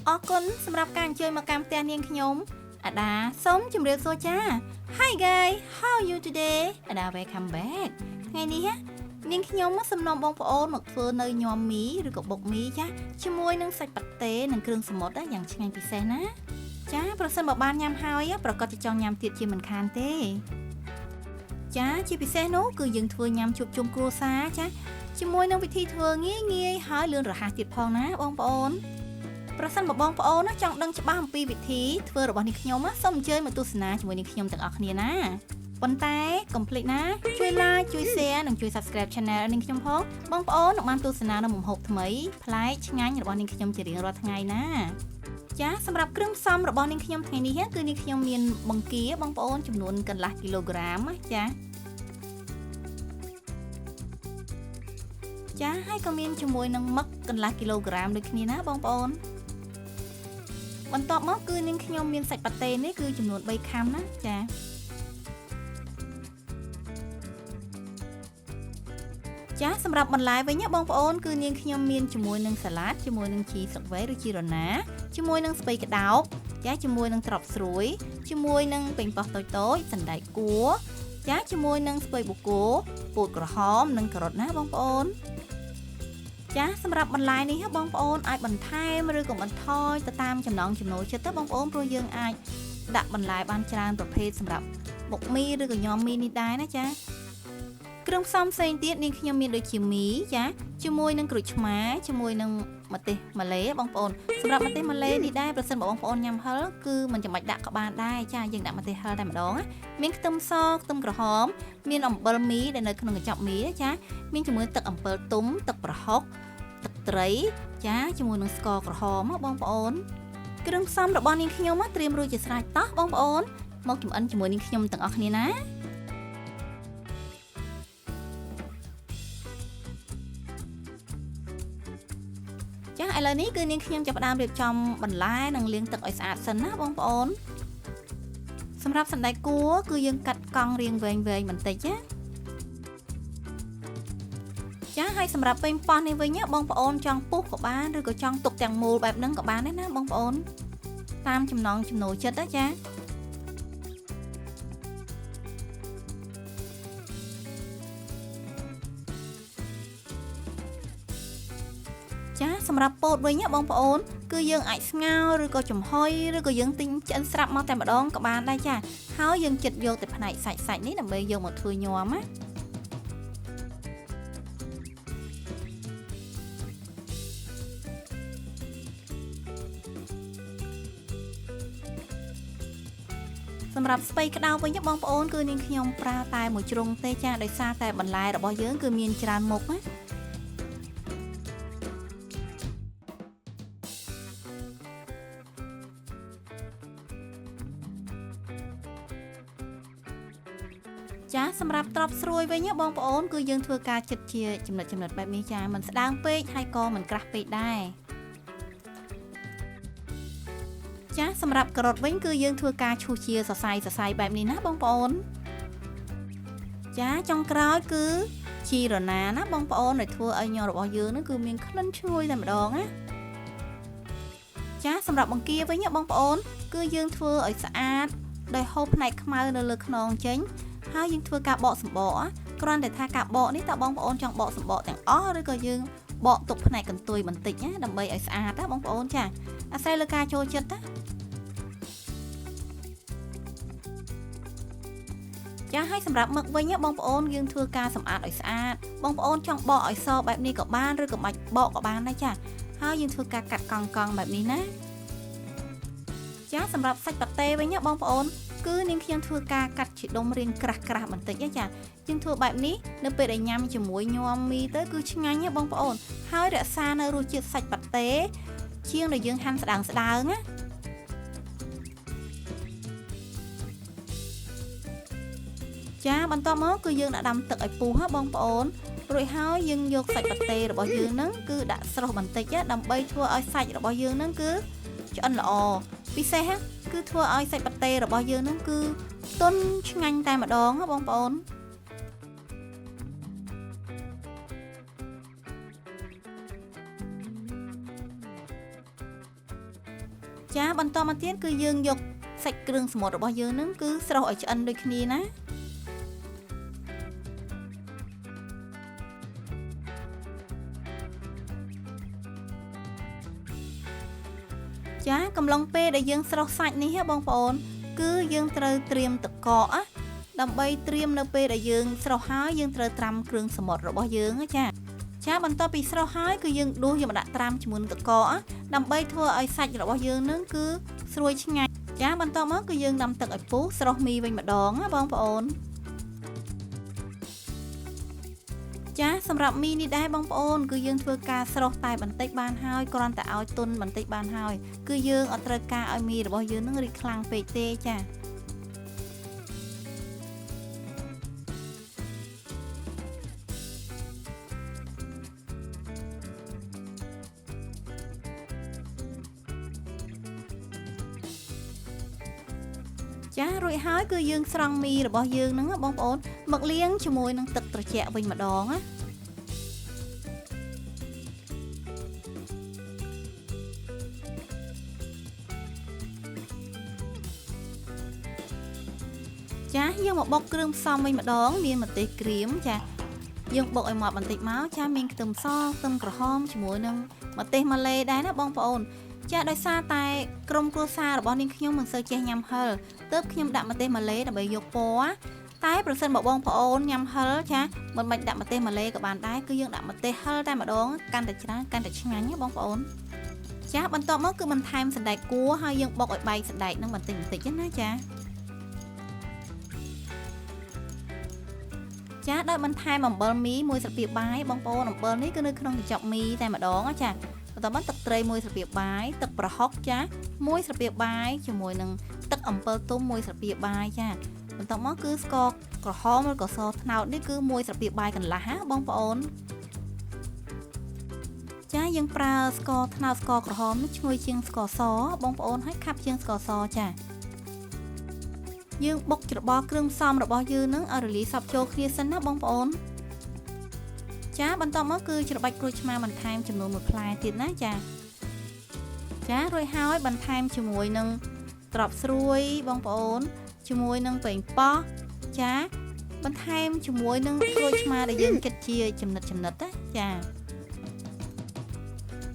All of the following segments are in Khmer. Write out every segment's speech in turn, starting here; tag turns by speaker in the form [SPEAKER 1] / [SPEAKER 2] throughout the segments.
[SPEAKER 1] អរគុណសម្រាប់ការអញ្ជើញមកកាន់ផ្ទះនាងខ្ញុំអាដាសូមជម្រាបសួរចា Hi guys how are you today អាដា welcome back ថ្ងៃនេះនាងខ្ញុំសំណូមបងប្អូនមកធ្វើនៅញ៉ាំមីឬក៏បុកមីចាជាមួយនឹងសាច់ប៉ាតេនិងគ្រឿងសមុទ្រយ៉ាងឆ្ងាញ់ពិសេសណាចាប្រសិនបើបានញ៉ាំហើយប្រកាសជាចង់ញ៉ាំទៀតជាមិនខានទេចាជាពិសេសនោះគឺយើងធ្វើញ៉ាំជួបជុំគ្រួសារចាជាមួយនឹងវិធីធ្វើងាយហើយលឿនរហ័សទៀតផងណាបងប្អូនប្រសិនបើបងប្អូនចង់ដឹងច្បាស់អំពីវិធីធ្វើរបស់នាងខ្ញុំសូមអញ្ជើញមកទស្សនាជាមួយនាងខ្ញុំទាំងអស់គ្នាណាប៉ុន្តែកុំភ្លេចណាជួយ like ជួយ share និងជួយ subscribe channel នាងខ្ញុំផងបងប្អូននឹងបានទស្សនានៅមុខម្ហូបថ្មីប្លែកឆ្ងាញ់របស់នាងខ្ញុំជារៀងរាល់ថ្ងៃណាចាសម្រាប់គ្រឿងផ្សំរបស់នាងខ្ញុំថ្ងៃនេះគឺនាងខ្ញុំមានបង្គាបងប្អូនចំនួនកន្លះគីឡូក្រាមចាហើយក៏មានជាមួយនឹងមឹកកន្លះគីឡូក្រាមដូចគ្នាណាបងប្អូនបន្ទាប់មកគឺនាងខ្ញុំមានសាច់ប៉ាតេនេះគឺចំនួន3ខាំណាចាសម្រាប់បន្លែវិញបងប្អូនគឺនាងខ្ញុំមានជាមួយនឹងសាឡាដជាមួយនឹងជីស្លឹកវែឬជីរណាជាមួយនឹងស្ពៃក្តោបចាជាមួយនឹងត្រប់ស្រួយជាមួយនឹងប៉េងប៉ោះតូចសណ្តែកគួរចាជាមួយនឹងស្ពៃបូកគោពោតក្រហមនិងការ៉ុតណាបងប្អូនចាសម្រាប់បន្លែនេះបងប្អូនអាចបន្ថែមឬក៏បន្ថយទៅតាមចំណង់ចំណូលចិត្តទៅបងប្អូនព្រោះយើងអាចដាក់បន្លែបានច្រើនប្រភេទសម្រាប់បុកមីឬក៏ញ៉ាំមីនេះដែរណាចាគ្រឿងផ្សំផ្សេងទៀតនាងខ្ញុំមានដូចជាមីចាជាមួយនឹងក្រូចឆ្មាជាមួយនឹងម្ទេសម៉ាឡេបងប្អូនសម្រាប់ម្ទេសម៉ាឡេនេះដែរប្រសិនបើបងប្អូនញ៉ាំហឹរគឺមិនចាំបាច់ដាក់ក៏បានដែរចាយើងដាក់ម្ទេសហឹរតែម្ដងមានខ្ទឹមសខ្ទឹមក្រហមមានអំបិលមីដែលនៅក្នុងកញ្ចប់មីចាមានជាមួយទឹកអំពិលទុំទឹកប្រហុកទឹកត្រីចាជាមួយនឹងស្ករក្រហមបងប្អូនគ្រឿងផ្សំរបស់នាងខ្ញុំត្រៀមរួចជាស្រេចតោះបងប្អូនមកចម្អិនជាមួយនាងខ្ញុំទាំងអស់គ្នាណាឥឡូវនេះគឺនាងខ្ញុំចាប់ផ្ដើមរៀបចំបន្លែនិងលាងទឹកឲ្យស្អាតសិនណាបងប្អូនសម្រាប់សណ្តែកគួរគឺយើងកាត់កង់រាងវែងបន្តិចចាហើយសម្រាប់ប៉េងប៉ោះនេះវិញបងប្អូនចង់ពុះក៏បានឬក៏ចង់ទុកទាំងមូលបែបហ្នឹងក៏បានដែរណាបងប្អូនតាមចំណង់ចំណូលចិត្តចាសម្រាប់ពោតវិញបងប្អូនគឺយើងអាចស្ងោរឬក៏ចំហុយឬក៏យើងទិញឆ្អិនស្រាប់មកតែម្ដងក៏បានដែរចាហើយយើងចិតយកតែផ្នែកសាច់នេះដើម្បីយកមកធ្វើញ៉ាំណាសម្រាប់ស្ពៃក្តៅវិញបងប្អូនគឺនាងខ្ញុំប្រើតែមួយជ្រុងទេចាដោយសារតែបន្លែរបស់យើងគឺមានច្រើនមុខណាចាសម្រាប់ត្រប់ស្រួយវិញបងប្អូនគឺយើងធ្វើការចិតជាចំណិតបែបនេះចាមិនស្ដាងពេកហើយក៏មិនក្រាស់ពេកដែរចាសម្រាប់ការ៉ុតវិញគឺយើងធ្វើការឈូសជាសរសៃបែបនេះណាបងប្អូនចាចុងក្រោយគឺជីរណាណាបងប្អូនដែលធ្វើឲ្យញ៉ាំរបស់យើងនឹងគឺមានក្លិនឈ្ងុយតែម្ដងណាចាសម្រាប់បង្គាវិញបងប្អូនគឺយើងធ្វើឲ្យស្អាតដោយហូបផ្នែកខ្មៅនៅលើខ្នងចេញហើយយើងធ្វើការបកសម្បកគ្រាន់តែថាការបកនេះតើបងប្អូនចង់បកសម្បកទាំងអស់ឬក៏យើងបកទុកផ្នែកកន្ទុយបន្តិចណាដើម្បីឲ្យស្អាតណាបងប្អូនចាអាស្រ័យលើការចូលចិត្តណាចាហើយសម្រាប់មឹកវិញបងប្អូនយើងធ្វើការសម្អាតឲ្យស្អាតបងប្អូនចង់បកឲ្យសបែបនេះក៏បានឬក៏មិនបកក៏បានដែរចាហើយយើងធ្វើការកាត់កង់បែបនេះណាចាសម្រាប់សាច់ប៉ាតេវិញបងប្អូនគឺនាងខ្ញុំធ្វើការកាត់ជាដុំរាងក្រាស់បន្តិចចាយើងធ្វើបែបនេះនៅពេលដែលញ៉ាំជាមួយញ៉ាំមីទៅគឺឆ្ងាញ់ណាបងប្អូនហើយរក្សានៅរសជាតិសាច់ប៉ាតេជាងដែលយើងហាន់ស្ដើងណាចាបន្ទាប់មកគឺយើងដាក់ដាំទឹកឲ្យពុះបងប្អូនរួចហើយយើងយកសាច់ប៉ាតេរបស់យើងហ្នឹងគឺដាក់ស្រុះបន្តិចដើម្បីធ្វើឲ្យសាច់របស់យើងហ្នឹងគឺឆ្អិនល្អពិសេសគឺធ្វើឲ្យសាច់ប៉ាតេរបស់យើងហ្នឹងគឺទន់ឆ្ងាញ់តែម្ដងបងប្អូន ច ចាបន្តមកទៀតគឺយើងយកសាច់គ្រឿងសមុទ្ររបស់យើងហ្នឹងគឺស្រុះឲ្យឆ្អិនដូចគ្នាណាចាកំឡុងពេលដែលយើងស្រុះសាច់នេះបងប្អូនគឺយើងត្រូវត្រៀមទឹកកកដើម្បីត្រៀមនៅពេលដែលយើងស្រុះហើយយើងត្រូវត្រាំគ្រឿងសមុទ្ររបស់យើងចាបន្ទាប់ពីស្រុះហើយគឺយើងដួសយកមកដាក់ត្រាំជាមួយនឹងទឹកកកដើម្បីធ្វើឲ្យសាច់របស់យើងនឹងគឺស្រួយឆ្ងាញ់ចាបន្ទាប់មកគឺយើងដាំទឹកឲ្យពុះស្រុះមីវិញម្ដងណាបងប្អូនចាសម្រាប់មីនេះដែរបងប្អូនគឺយើងធ្វើការស្រុះតែបន្តិចបានហើយគ្រាន់តែឲ្យទន់បន្តិចបានហើយគឺយើងអត់ត្រូវការឲ្យមីរបស់យើងនឹងរីកខ្លាំងពេកទេចារួចហើយគឺយើងស្រង់មីរបស់យើងហ្នឹងបងប្អូនមកលាងជាមួយនឹងទឹកត្រជាក់វិញម្ដងណាចាយើងមកបុកគ្រឿងផ្សំវិញម្ដងមានម្ទេសក្រៀមចាយើងបុកឲ្យម៉ត់បន្តិចមកចាមានខ្ទឹមសខ្ទឹមក្រហមជាមួយនឹងម្ទេសម៉ាឡេដែរណាបងប្អូនចាដោយសារតែក្រុមគ្រួសាររបស់នាងខ្ញុំមិនសូវចេះញ៉ាំហឹរទើបខ្ញុំដាក់ម្ទេសម៉ាឡេដើម្បីយកពណ៌តែប្រសិនបើបងប្អូនញ៉ាំហឹរចាមិនបាច់ដាក់ម្ទេសម៉ាឡេក៏បានដែរគឺយើងដាក់ម្ទេសហឹរតែម្ដងកាន់តែច្រើនកាន់តែឆ្ងាញ់ណាបងប្អូនចាបន្ទាប់មកគឺបន្ថែមសណ្តែកគួរហើយយើងបុកឲ្យបែកសណ្តែកនឹងបន្តិចណាចាដោយបន្ថែមអំបិលមី1ស្លាបព្រាបាយបងប្អូនអំបិលនេះគឺនៅក្នុងកញ្ចប់មីតែម្ដងចាបន្ទាប់មកទឹកត្រី1ស្លាបព្រាបាយទឹកប្រហុកចា1ស្លាបព្រាបាយជាមួយនឹងទឹកអំពិលទុំ1ស្លាបព្រាបាយចាបន្ទាប់មកគឺស្ករក្រហមឬក៏ស្ករត្នោតនេះគឺ1ស្លាបព្រាបាយកន្លះណាបងប្អូនចាយើងប្រើស្ករត្នោតស្ករក្រហមនេះឈ្ងុយជាងស្ករសបងប្អូនហើយខាប់ជាងស្ករសចាយើងបុកច្របល់គ្រឿងផ្សំរបស់យើងនឹងឲ្យរលាយសព្វចូលគ្នាសិនណាបងប្អូនចាបន្ទាប់មកគឺច្របាច់ក្រូចឆ្មាបន្ថែមចំនួន1ផ្លែទៀតណាចារួចហើយបន្ថែមជាមួយនឹងត្រប់ស្រួយបងប្អូនជាមួយនឹងប៉េងប៉ោះចាបន្ថែមជាមួយនឹងក្រូចឆ្មាដែលយើងគិតជាចំណិតណា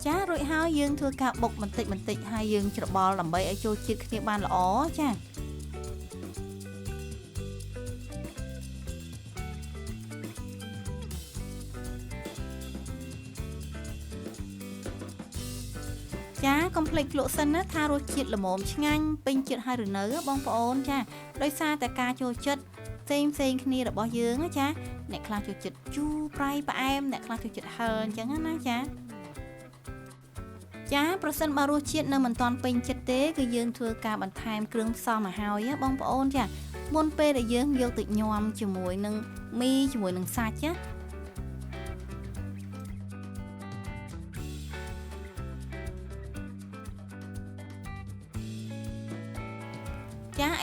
[SPEAKER 1] ចារួចហើយយើងធ្វើការបុកបន្តិចហើយយើងច្របល់ដើម្បីឲ្យចូលជាតិគ្នាបានល្អចាកុំភ្លេចភ្លក់សិនណាថារសជាតិល្មមឆ្ងាញ់ពេញចិត្តហើយឬនៅបងប្អូនចាដោយសារតែការចូលចិត្តផ្សេងគ្នារបស់យើងចាអ្នកខ្លះចូលចិត្តជូរប្រៃផ្អែមអ្នកខ្លះចូលចិត្តហឹរអញ្ចឹងណាចាប្រសិនបើរសជាតិនៅមិនទាន់ពេញចិត្តទេគឺយើងធ្វើការបន្ថែមគ្រឿងផ្សំមកហើយបងប្អូនចាមុនពេលដែលយើងយកទៅញ៉ាំជាមួយនឹងមីជាមួយនឹងសាច់ចា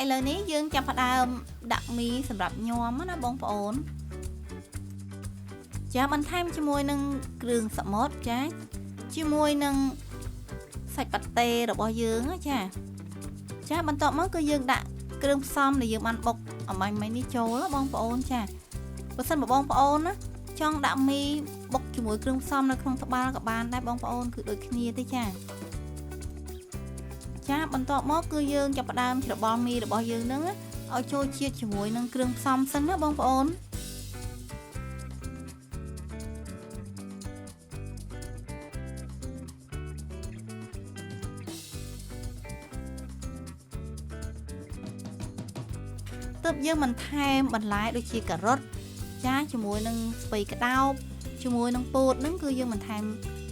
[SPEAKER 1] ឥឡូវនេះយើងចាប់ផ្ដើមដាក់មីសម្រាប់ញ៉ាំណាបងប្អូនចាបន្ថែមជាមួយនឹងគ្រឿងសមុទ្រចាជាមួយនឹងសាច់ប៉ាតេរបស់យើងចាបន្ទាប់មកគឺយើងដាក់គ្រឿងផ្សំដែលយើងបានបុកអំបញ្ញមិញនេះចូលបងប្អូនចាបើសិនបងប្អូនណាចង់ដាក់មីបុកជាមួយគ្រឿងផ្សំនៅក្នុងត្បាល់ក៏បានដែរបងប្អូនគឺដូចគ្នាទេចាបន្ទាប់មកគឺយើងចាប់ផ្ដើមច្របល់មីរបស់យើងនឹងឲ្យចូលជាតិជាមួយនឹងគ្រឿងផ្សំសិនណាបងប្អូនទើបយើងបន្ថែមបន្លែដូចជាការ៉ុតចាជាមួយនឹងស្ពៃក្តោបជាមួយនឹងពោតហ្នឹងគឺយើងបន្ថែម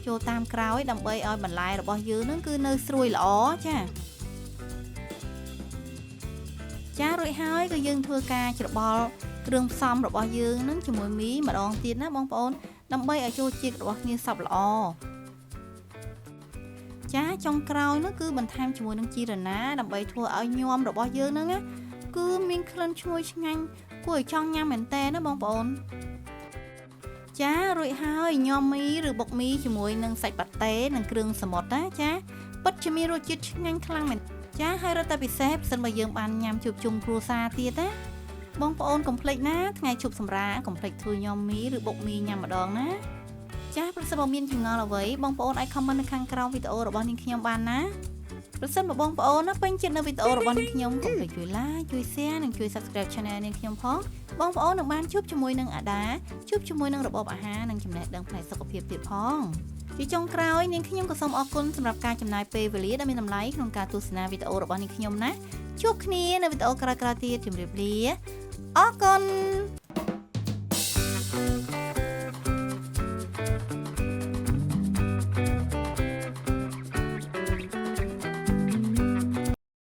[SPEAKER 1] ចូលតាមក្រោយដើម្បីឲ្យបន្លែរបស់យើងនឹងគឺនៅស្រួយល្អចារួចហើយក៏យើងធ្វើការច្របល់គ្រឿងផ្សំរបស់យើងនឹងជាមួយមីម្ដងទៀតណាបងប្អូនដើម្បីឲ្យចូលជាតិរបស់គ្នាសព្វល្អចាចុងក្រោយនោះគឺបន្ថែមជាមួយនឹងជីរណាដើម្បីធ្វើឲ្យញាំរបស់យើងហ្នឹងណាគឺមានក្លិនឈ្ងុយឆ្ងាញ់គួរឲ្យចង់ញ៉ាំមែនតើណាបងប្អូនចារួចហើយញាំមីឬបុកមីជាមួយនឹងសាច់ប៉ាតេនិងគ្រឿងសមុទ្រណាចា ពិតជាមានរសជាតិឆ្ងាញ់ខ្លាំងមែនចាហើយរត់តែពិសេសប្រសិនបើយើងបានញ៉ាំជួបជុំគ្រួសារទៀតណាបងប្អូនកុំភ្លេចណាថ្ងៃជប់សម្រាកកុំភ្លេចធ្វើញ៉ាំមីឬបុកមីញ៉ាំម្ដងណាចាប្រសិនបើមានចម្ងល់អ្វីបងប្អូនអាច comment នៅខាងក្រោមវីដេអូរបស់នាងខ្ញុំបានណាប្រសិនបើបងប្អូនណាពេញចិត្តនៅវីដេអូរបស់នាងខ្ញុំកុំភ្លេចជួយ like ជួយ share និងជួយ subscribe channel នាងខ្ញុំផងបងប្អូននឹងបានជួបជាមួយនឹងអាដាជួបជាមួយនឹងរបបអាហារនិងចំណេះដឹងផ្នែកសុខភាពទៀតផងជាចុងក្រោយនាងខ្ញុំក៏សូមអរគុណសម្រាប់ការចំណាយពេលវេលាដ៏មានតម្លៃក្នុងការទស្សនាវីដេអូរបស់នាងខ្ញុំណាជួបគ្នានៅវីដេអូក្រោយៗទៀតជម្រាបលាអរគុណ